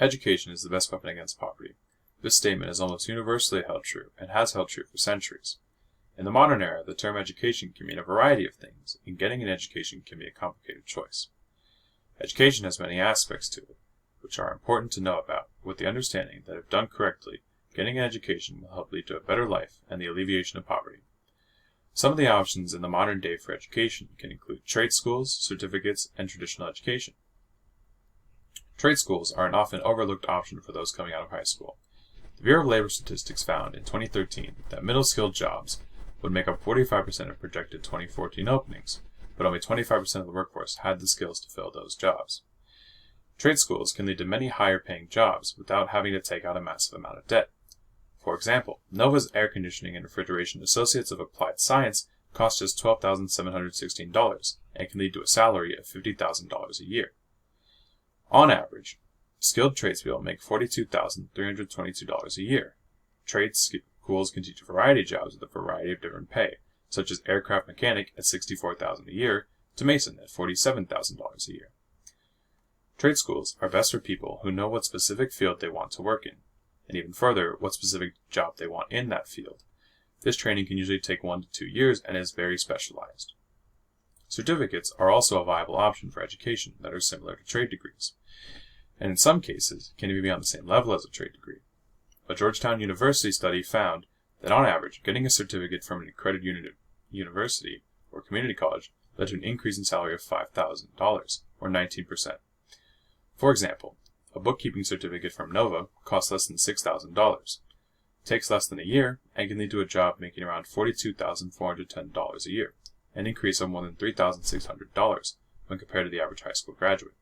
Education is the best weapon against poverty. This statement is almost universally held true and has held true for centuries. In the modern era, the term education can mean a variety of things, and getting an education can be a complicated choice. Education has many aspects to it, which are important to know about, with the understanding that if done correctly, getting an education will help lead to a better life and the alleviation of poverty. Some of the options in the modern day for education can include trade schools, certificates, and traditional education. Trade schools are an often overlooked option for those coming out of high school. The Bureau of Labor Statistics found in 2013 that middle-skilled jobs would make up 45% of projected 2014 openings, but only 25% of the workforce had the skills to fill those jobs. Trade schools can lead to many higher-paying jobs without having to take out a massive amount of debt. For example, Nova's Air Conditioning and Refrigeration Associates of Applied Science cost just $12,716 and can lead to a salary of $50,000 a year. On average, skilled tradespeople make $42,322 a year. Trade schools can teach a variety of jobs with a variety of different pay, such as aircraft mechanic at $64,000 a year to mason at $47,000 a year. Trade schools are best for people who know what specific field they want to work in, and even further, what specific job they want in that field. This training can usually take 1 to 2 years and is very specialized. Certificates are also a viable option for education that are similar to trade degrees, and in some cases can even be on the same level as a trade degree. A Georgetown University study found that on average, getting a certificate from an accredited university or community college led to an increase in salary of $5,000, or 19%. For example, a bookkeeping certificate from Nova costs less than $6,000, takes less than a year, and can lead to a job making around $42,410 a year, an increase of more than $3,600 when compared to the average high school graduate.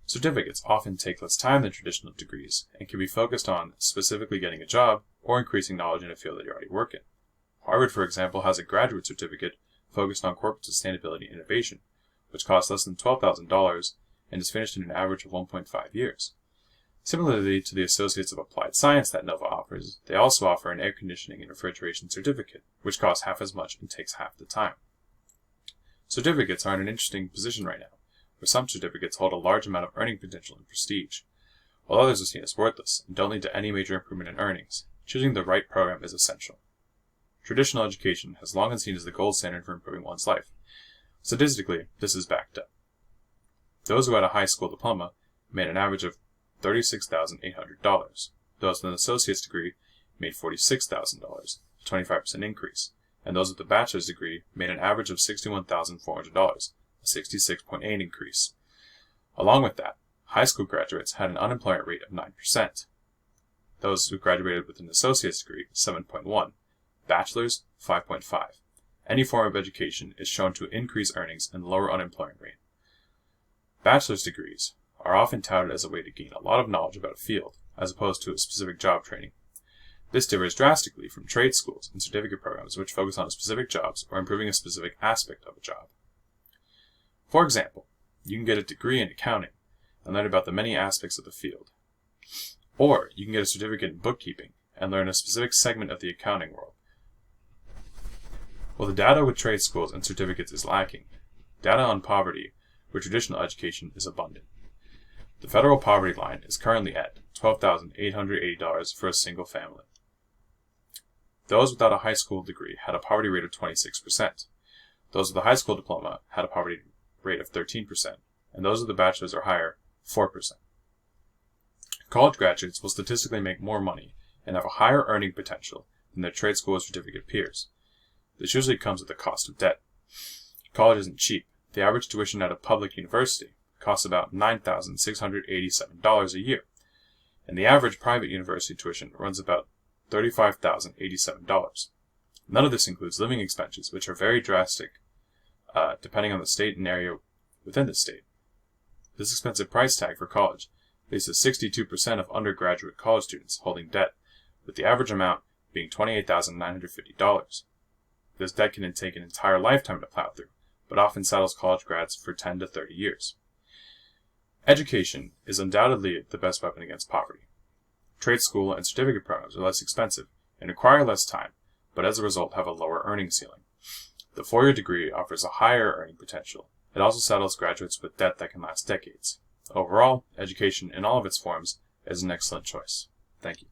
Certificates often take less time than traditional degrees and can be focused on specifically getting a job or increasing knowledge in a field that you already work in. Harvard, for example, has a graduate certificate focused on corporate sustainability and innovation, which costs less than $12,000 and is finished in an average of 1.5 years. Similarly to the Associates of Applied Science that Nova offers, they also offer an air conditioning and refrigeration certificate, which costs half as much and takes half the time. Certificates are in an interesting position right now, where some certificates hold a large amount of earning potential and prestige, while others are seen as worthless and don't lead to any major improvement in earnings. Choosing the right program is essential. Traditional education has long been seen as the gold standard for improving one's life. Statistically, this is backed up. Those who had a high school diploma made an average of $36,800. Those with an associate's degree made $46,000, a 25% increase, and those with a bachelor's degree made an average of $61,400, a 66.8% increase. Along with that, high school graduates had an unemployment rate of 9%. Those who graduated with an associate's degree, 7.1%, bachelor's, 5.5%. Any form of education is shown to increase earnings and lower unemployment rate. Bachelor's degrees are often touted as a way to gain a lot of knowledge about a field, as opposed to a specific job training. This differs drastically from trade schools and certificate programs which focus on specific jobs or improving a specific aspect of a job. For example, you can get a degree in accounting and learn about the many aspects of the field. Or you can get a certificate in bookkeeping and learn a specific segment of the accounting world. While the data with trade schools and certificates is lacking, data on poverty with traditional education is abundant. The federal poverty line is currently at $12,880 for a single family. Those without a high school degree had a poverty rate of 26%. Those with a high school diploma had a poverty rate of 13%, and those with a bachelor's or higher, 4%. College graduates will statistically make more money and have a higher earning potential than their trade school or certificate peers. This usually comes at the cost of debt. College isn't cheap. The average tuition at a public university costs about $9,687 a year, and the average private university tuition runs about $35,087. None of this includes living expenses, which are very drastic depending on the state and area within the state. This expensive price tag for college leads to 62% of undergraduate college students holding debt, with the average amount being $28,950. This debt can take an entire lifetime to plow through, but often saddles college grads for 10 to 30 years. Education is undoubtedly the best weapon against poverty. Trade school and certificate programs are less expensive and require less time, but as a result have a lower earning ceiling. The four-year degree offers a higher earning potential. It also saddles graduates with debt that can last decades. Overall, education in all of its forms is an excellent choice. Thank you.